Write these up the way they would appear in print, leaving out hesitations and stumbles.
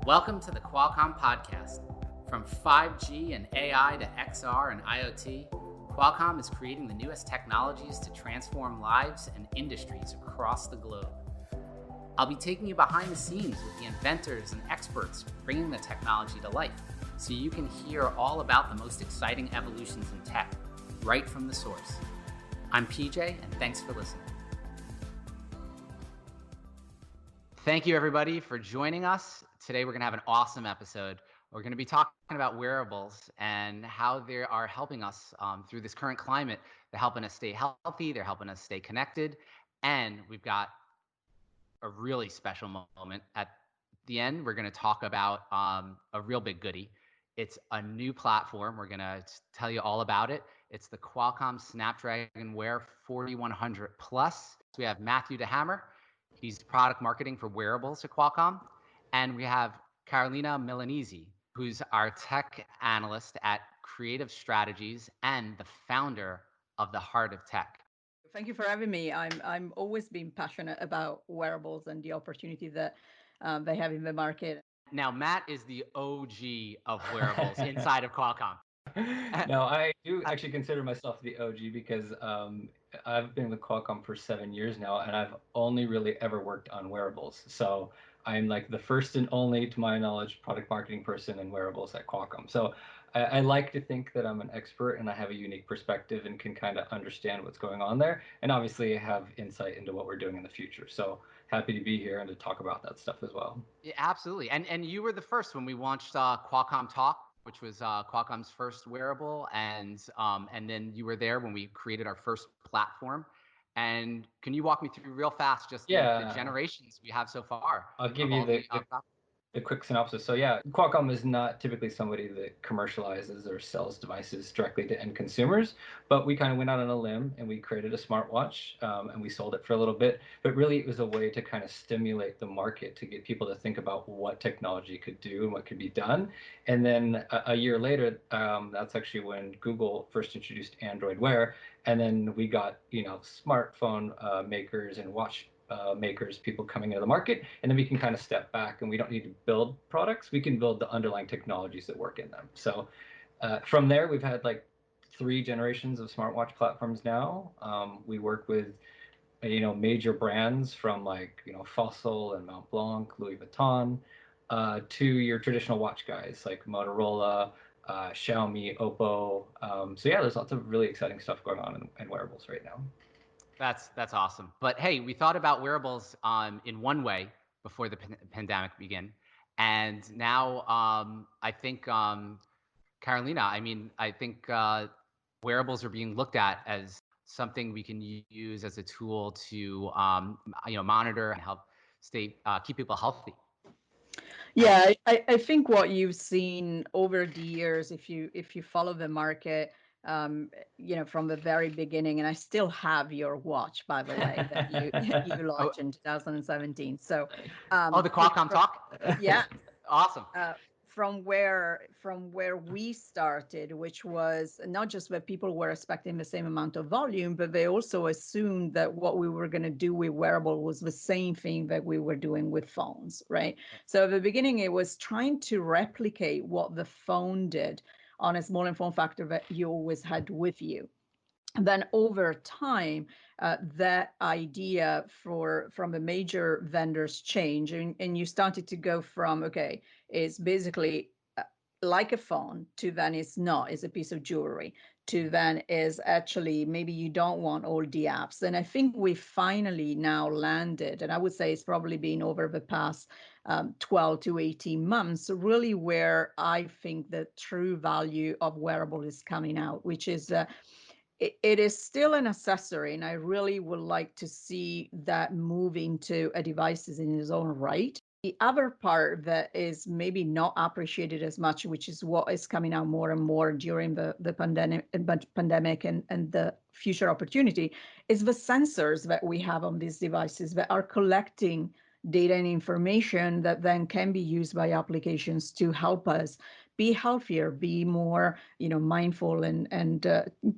Welcome to the Qualcomm podcast. From 5G and AI to XR and IoT, Qualcomm is creating the newest technologies to transform lives and industries across the globe. I'll be taking you behind the scenes with the inventors and experts bringing the technology to life, so you can hear all about the most exciting evolutions in tech, right from the source. I'm PJ, and thanks for listening. Thank you, everybody, for joining us. Today, we're going to have an awesome episode. We're going to be talking about wearables and how they are helping us through this current climate. They're helping us stay healthy. They're helping us stay connected. And we've got a really special moment at the end. We're going to talk about a real big goodie. It's a new platform. We're going to tell you all about it. It's the Qualcomm Snapdragon Wear 4100 Plus. We have Matthew Dehamer. He's product marketing for Wearables at Qualcomm. And we have Carolina Milanesi, who's our tech analyst at Creative Strategies and the founder of the Heart of Tech. Thank you for having me. I'm always been passionate about wearables and the opportunity that they have in the market. Now, Matt is the OG of wearables inside of Qualcomm. No, I do actually consider myself the OG because I've been with Qualcomm for 7 years now, and I've only really ever worked on wearables. So I'm like the first and only, to my knowledge, product marketing person in wearables at Qualcomm. So I like to think that I'm an expert and I have a unique perspective and can kind of understand what's going on there, and obviously have insight into what we're doing in the future. So happy to be here and to talk about that stuff as well. Yeah, absolutely. And you were the first when we launched Qualcomm Talk, which was Qualcomm's first wearable, and then you were there when we created our first platform. And can you walk me through real fast just the generations we have so far? I'll give you the quick synopsis. So yeah, Qualcomm is not typically somebody that commercializes or sells devices directly to end consumers, but we kind of went out on a limb and we created a smartwatch, and we sold it for a little bit. But really, it was a way to kind of stimulate the market to get people to think about what technology could do and what could be done. And then a year later, that's actually when Google first introduced Android Wear, and then we got smartphone makers and watch makers, people coming into the market, and then we can kind of step back and we don't need to build products. We can build the underlying technologies that work in them. So from there, we've had like 3 generations of smartwatch platforms now. We work with major brands from like Fossil and Mont Blanc, Louis Vuitton, to your traditional watch guys like Motorola, Xiaomi, Oppo. So yeah, there's lots of really exciting stuff going on in wearables right now. That's awesome. But hey, we thought about wearables in one way before the pandemic began, and now I think Carolina, I think wearables are being looked at as something we can use as a tool to monitor and help keep people healthy. Yeah, I think what you've seen over the years, if you follow the market, from the very beginning, and I still have your watch, by the way, that you launched in 2017. So, the Qualcomm Talk. Yeah, awesome. From where we started, which was not just that people were expecting the same amount of volume, but they also assumed that what we were going to do with wearable was the same thing that we were doing with phones, right? So at the beginning, it was trying to replicate what the phone did on a smaller form factor that you always had with you. And then over time, that idea from the major vendors changed, and you started to go from, okay, it's basically like a phone, to then it's not, it's a piece of jewelry, to then is actually maybe you don't want all the apps. And I think we finally now landed, and I would say it's probably been over the past 12 to 18 months, really where I think the true value of wearable is coming out, which is it is still an accessory, and I really would like to see that move into a device in its own right. The other part that is maybe not appreciated as much, which is what is coming out more and more during the pandemic and the future opportunity, is the sensors that we have on these devices that are collecting data and information that then can be used by applications to help us be healthier, be more, mindful, and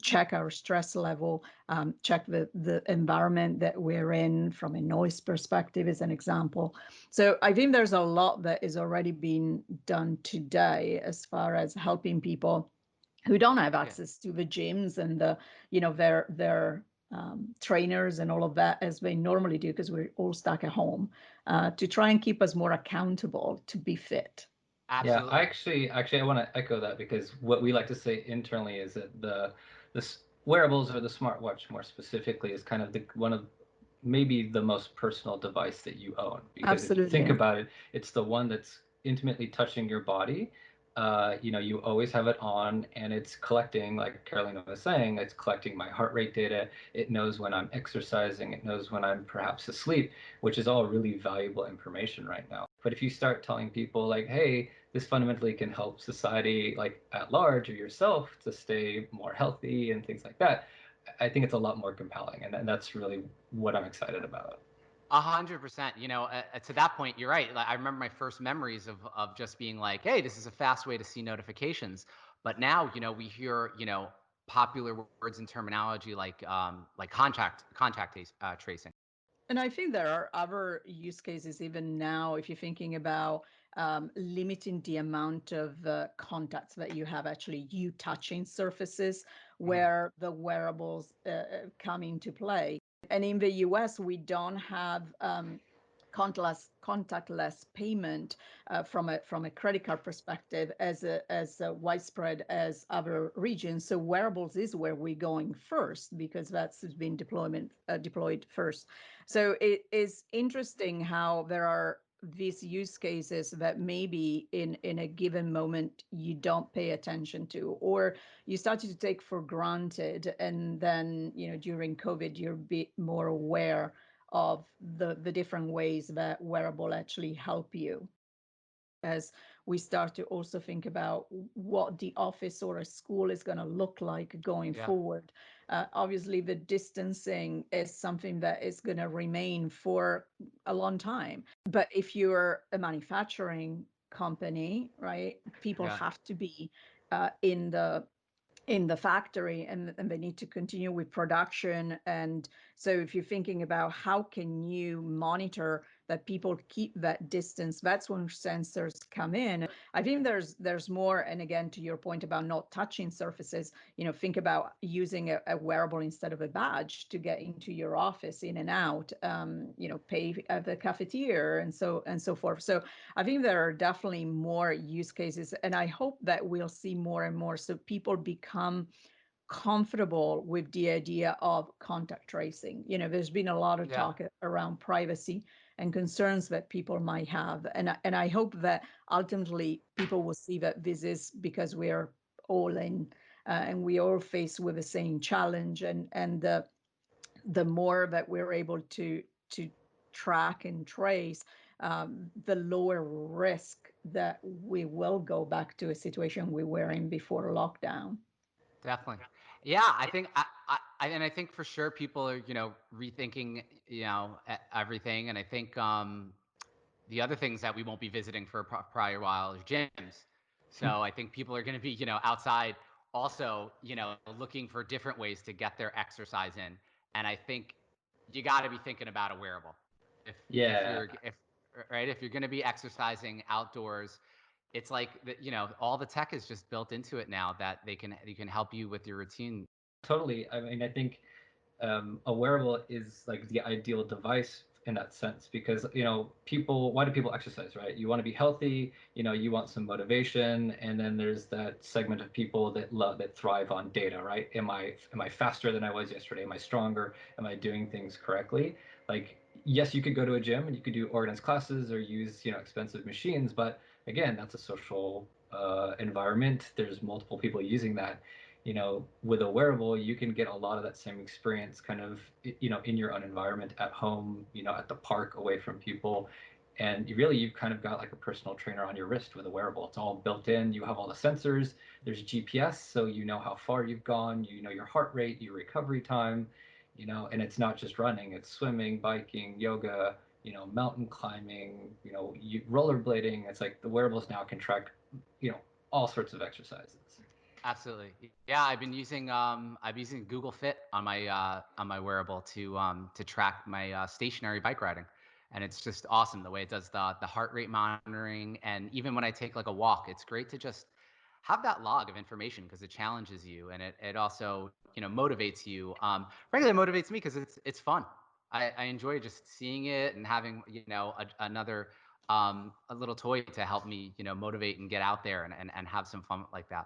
check our stress level, check the environment that we're in from a noise perspective, as an example. So I think there's a lot that is already being done today as far as helping people who don't have access to the gyms and their trainers and all of that as they normally do, because we're all stuck at home, to try and keep us more accountable to be fit. Absolutely. Yeah, actually, I want to echo that, because what we like to say internally is that the wearables, or the smartwatch more specifically, is kind of one of maybe the most personal device that you own, because if you think Absolutely. about it, it's the one that's intimately touching your body. You always have it on, and it's collecting, like Carolina was saying, it's collecting my heart rate data. It knows when I'm exercising. It knows when I'm perhaps asleep, which is all really valuable information right now. But if you start telling people like, hey, this fundamentally can help society, like at large, or yourself, to stay more healthy and things like that, I think it's a lot more compelling, and that's really what I'm excited about. 100%. To that point, you're right. Like, I remember my first memories of just being like, "Hey, this is a fast way to see notifications." But now, we hear, popular words and terminology like contact tracing. And I think there are other use cases even now, if you're thinking about limiting the amount of contacts that you have, actually you touching surfaces, Mhm. where the wearables come into play. And in the US, we don't have contactless payment from a credit card perspective as widespread as other regions. So wearables is where we're going first, because that's been deployed first. So it is interesting how there are these use cases that maybe in a given moment you don't pay attention to, or you started to take for granted, and then during COVID you're a bit more aware of the different ways that wearable actually help you, as we start to also think about what the office or a school is going to look like going Yeah. forward. Obviously, the distancing is something that is going to remain for a long time. But if you're a manufacturing company, right, people Yeah. have to be in the factory, and they need to continue with production. And so if you're thinking about how can you monitor that people keep that distance, that's when sensors come in. I think there's more. And again, to your point about not touching surfaces, think about using a wearable instead of a badge to get into your office, in and out, pay at the cafeteria, and so forth. So I think there are definitely more use cases, and I hope that we'll see more and more, so people become comfortable with the idea of contact tracing. There's been a lot of Yeah. talk around privacy and concerns that people might have, and I hope that ultimately people will see that this is because we are all in, and we all face with the same challenge, and the more that we're able to track and trace, the lower risk that we will go back to a situation we were in before lockdown. Definitely. Yeah, I think I think for sure people are, rethinking, everything. And I think the other things that we won't be visiting for a prior while is gyms. So I think people are going to be, outside also, looking for different ways to get their exercise in. And I think you got to be thinking about a wearable. If Yeah, you're if right, if you're going to be exercising outdoors, it's like all the tech is just built into it now that they can help you with your routine. totally. I mean, I think a wearable is like the ideal device in that sense, because people, why do people exercise, right? You want to be healthy, you want some motivation, and then there's that segment of people that thrive on data, right? Am I faster than I was yesterday? Am I stronger? Am I doing things correctly? Like, yes, you could go to a gym and you could do organized classes or use expensive machines, but again, that's a social environment. There's multiple people using that. With a wearable, you can get a lot of that same experience kind of, in your own environment, at home, at the park, away from people. And you've kind of got like a personal trainer on your wrist with a wearable. It's all built in. You have all the sensors. There's GPS, so you know how far you've gone, your heart rate, your recovery time, and it's not just running, it's swimming, biking, yoga, mountain climbing, rollerblading. It's like the wearables now can track, you know, all sorts of exercises. Absolutely. Yeah, I've been using Google Fit on my wearable to track my stationary bike riding, and it's just awesome the way it does the heart rate monitoring, and even when I take like a walk, it's great to just have that log of information because it challenges you and it also motivates you. Frankly, it motivates me because it's fun. I enjoy just seeing it and having another a little toy to help me motivate and get out there and have some fun like that.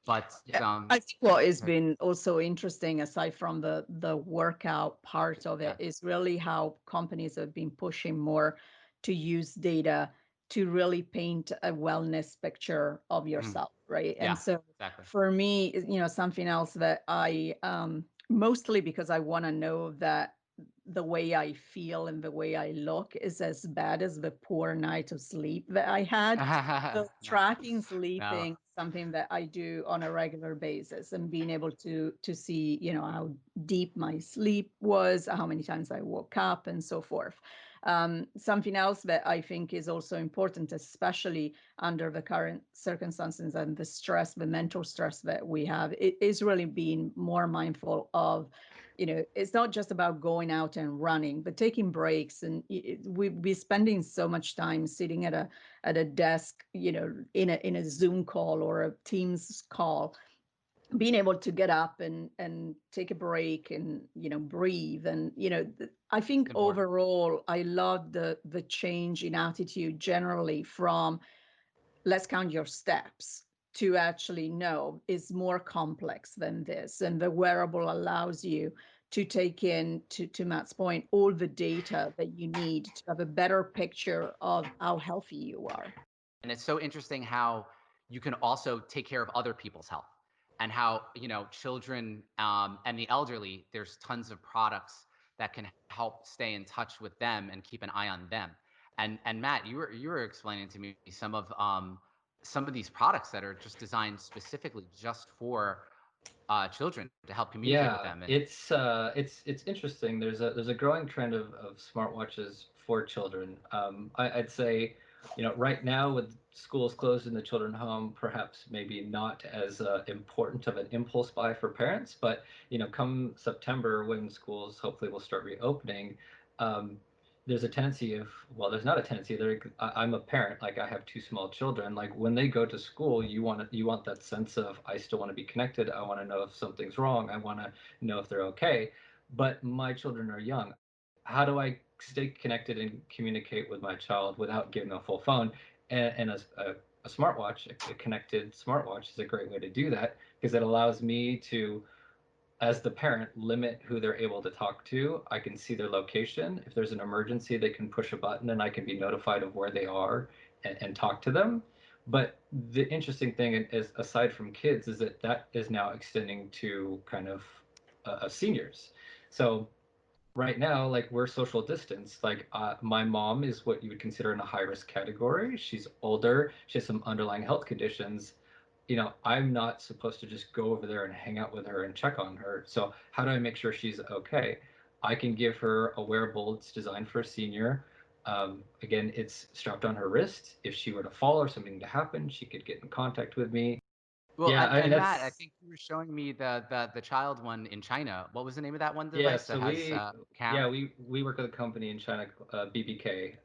But Yeah, I think what has been also interesting, aside from the workout part of it, yeah. is really how companies have been pushing more to use data to really paint a wellness picture of Mhm. yourself, right? And Yeah, so exactly. for me, something else that I mostly because I want to know that the way I feel and the way I look is as bad as the poor night of sleep that I had. So No, tracking no. sleeping, something that I do on a regular basis, and being able to see, how deep my sleep was, how many times I woke up, and so forth. Something else that I think is also important, especially under the current circumstances and the stress, the mental stress that we have, it is really being more mindful of, it's not just about going out and running, but taking breaks. And we've been spending so much time sitting at a desk, in a Zoom call or a Teams call, being able to get up and take a break and breathe. And I think Important. overall I love the change in attitude generally from let's count your steps to actually no, is more complex than this. And the wearable allows you to take in, to Matt's point, all the data that you need to have a better picture of how healthy you are. And it's so interesting how you can also take care of other people's health and how, children and the elderly, there's tons of products that can help stay in touch with them and keep an eye on them. And Matt, you were explaining to me some of these products that are just designed specifically just for children to help communicate with Yeah, them. And it's interesting. There's a growing trend of smartwatches for children. I'd say, right now with schools closed and the children home, perhaps maybe not as important of an impulse buy for parents. But come September when schools hopefully will start reopening, um, there's a tendency of, well, there's not a tendency. I'm a parent, like I have two small children. Like when they go to school, you want that sense of I still want to be connected. I want to know if something's wrong. I want to know if they're okay. But my children are young. How do I stay connected and communicate with my child without giving them a full phone? And a smartwatch, a connected smartwatch, is a great way to do that because it allows me to, as the parent, limit who they're able to talk to. I can see their location. If there's an emergency, they can push a button and I can be notified of where they are and talk to them. But the interesting thing is, aside from kids, is that is now extending to kind of seniors. So right now, like we're social distance. Like my mom is what you would consider in a high risk category. She's older. She has some underlying health conditions. I'm not supposed to just go over there and hang out with her and check on her. So how do I make sure she's okay? I can give her a wearable. It's designed for a senior. Again, it's strapped on her wrist. If she were to fall or something to happen, she could get in contact with me. well, Yeah, I mean and Matt, I that's think you were showing me the child one in China. What was the name of that one Yeah, device so that has yeah, camera? we work with a company in China, BBK.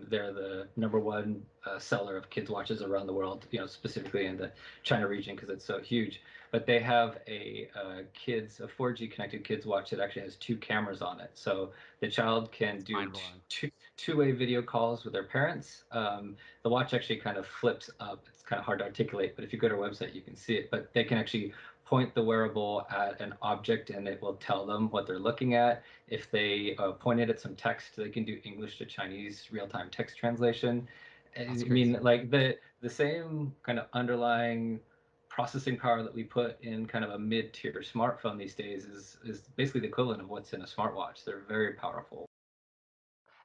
They're the number one seller of kids watches around the world, specifically in the China region because it's so huge. But they have a 4G connected kids watch that actually has two cameras on it. So the child can It's do mind blowing. two-way video calls with their parents. The watch actually kind of flips up. It's kind of hard to articulate, but if you go to our website, you can see it. But they can actually point the wearable at an object and it will tell them what they're looking at. If they point it at some text, they can do English to Chinese real-time text translation. I That's mean, crazy. like the same kind of underlying processing power that we put in kind of a mid-tier smartphone these days is basically the equivalent of what's in a smartwatch. They're very powerful.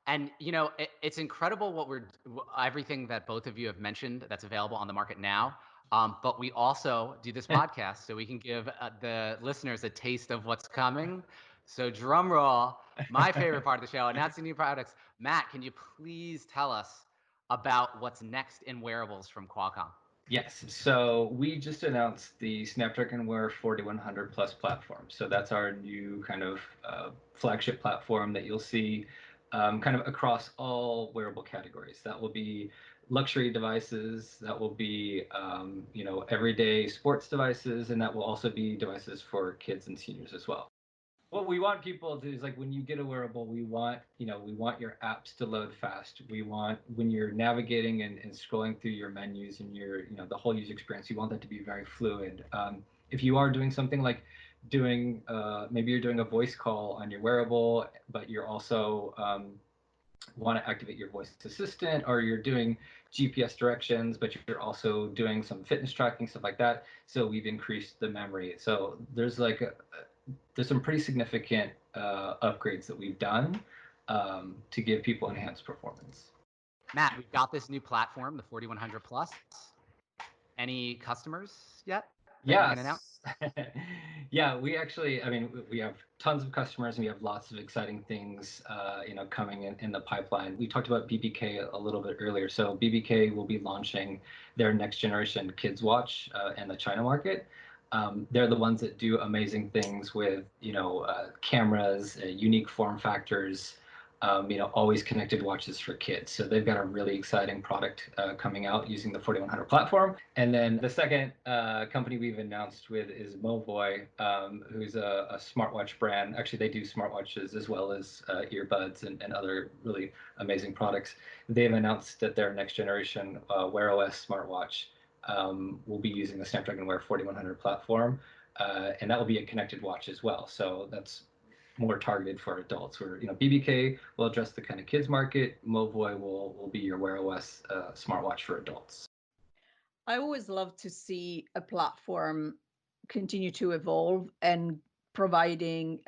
And it's incredible everything that both of you have mentioned that's available on the market now. But we also do this podcast so we can give the listeners a taste of what's coming. So drum roll, my favorite part of the show, and that's the new products. Matt, can you please tell us about what's next in wearables from Qualcomm? Yes, so we just announced the Snapdragon Wear 4100 Plus platform. So that's our new kind of flagship platform that you'll see kind of across all wearable categories. That will be luxury devices, that will be everyday sports devices, and that will also be devices for kids and seniors as well. What we want people to is like when you get a wearable, we want your apps to load fast. We want when you're navigating and scrolling through your menus and the whole user experience, you want that to be very fluid. If you are doing something like maybe you're doing a voice call on your wearable, but you're also want to activate your voice assistant, or you're doing GPS directions, but you're also doing some fitness tracking, stuff like that. So we've increased the memory. So there's some pretty significant upgrades that we've done to give people enhanced performance. Matt, we've got this new platform, the 4100 Plus. Any customers yet that you can announce? Yeah, we actually, we have tons of customers and we have lots of exciting things, coming in the pipeline. We talked about BBK a little bit earlier. So BBK will be launching their next generation kids watch in the China market. They're the ones that do amazing things with, cameras, unique form factors, always connected watches for kids. So they've got a really exciting product coming out using the 4100 platform. And then the second company we've announced with is Movoy, who's a smartwatch brand. Actually, they do smartwatches as well as earbuds and other really amazing products. They've announced that their next generation Wear OS smartwatch will be using the Snapdragon Wear 4100 platform, and that will be a connected watch as well. So that's more targeted for adults. Where BBK will address the kind of kids market. Movoy will be your Wear OS smartwatch for adults. I always love to see a platform continue to evolve and providing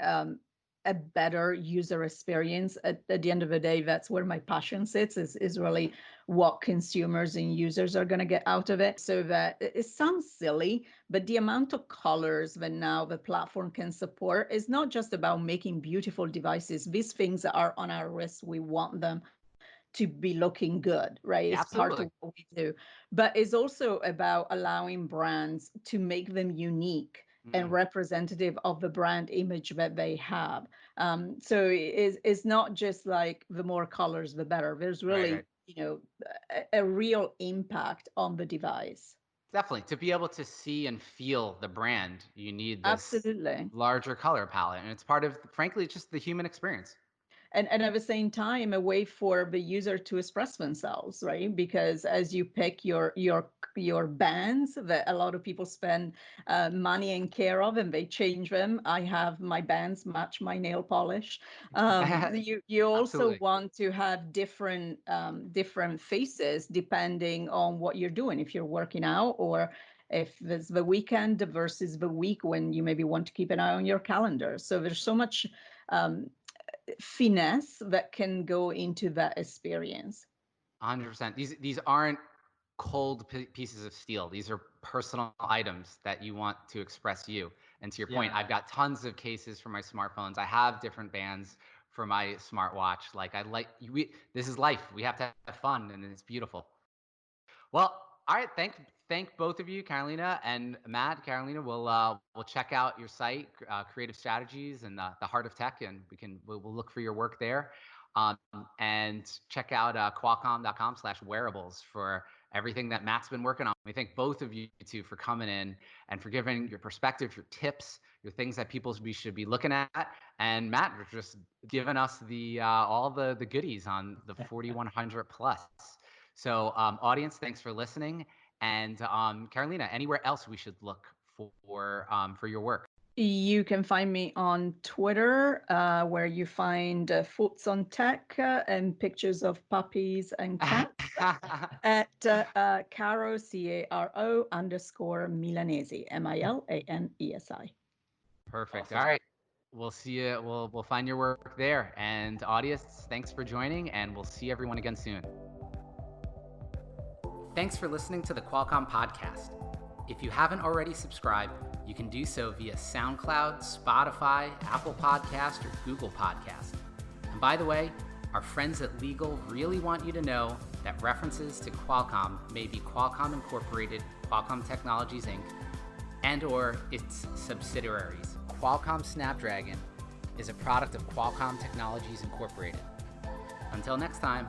a better user experience. At the end of the day, that's where my passion sits, is really what consumers and users are going to get out of it. So that it sounds silly, but the amount of colors that now the platform can support is not just about making beautiful devices. These things are on our wrist. We want them to be looking good, right? Yeah, it's part of what we do. But it's also about allowing brands to make them unique and representative of the brand image that they have. So it's not just like the more colors, the better. There's really, right. A real impact on the device. Definitely. To be able to see and feel the brand, you need this Absolutely. larger color palette. And it's part of, frankly, just the human experience. And at the same time, a way for the user to express themselves, right? Because as you pick your bands that a lot of people spend money and care of, and they change them. I have my bands match my nail polish. You also want to have different faces depending on what you're doing. If you're working out, or if it's the weekend versus the week when you maybe want to keep an eye on your calendar. So there's so much finesse that can go into that experience. 100%. These aren't cold pieces of steel. These are personal items that you want to express you. And to your point, I've got tons of cases for my smartphones. I have different bands for my smartwatch. This is life. We have to have fun, and it's beautiful. Well, all right. Thank both of you, Carolina and Matt. Carolina, we'll check out your site, Creative Strategies, and the Heart of Tech, and we'll look for your work there. And check out Qualcomm.com/wearables for everything that Matt's been working on. We thank both of you two for coming in and for giving your perspective, your tips, your things that we should be looking at. And Matt, for just giving us all the goodies on the 4100 Plus. So audience, thanks for listening. And Carolina, anywhere else we should look for your work? You can find me on Twitter, where you find thoughts on tech and pictures of puppies and cats at Caro, _Milanesi, Milanesi. Perfect. Awesome. All right. We'll see you. We'll find your work there. And audience, thanks for joining, and we'll see everyone again soon. Thanks for listening to the Qualcomm Podcast. If you haven't already subscribed, you can do so via SoundCloud, Spotify, Apple Podcast, or Google Podcast. And by the way, our friends at Legal really want you to know that references to Qualcomm may be Qualcomm Incorporated, Qualcomm Technologies Inc., and/or its subsidiaries. Qualcomm Snapdragon is a product of Qualcomm Technologies Incorporated. Until next time.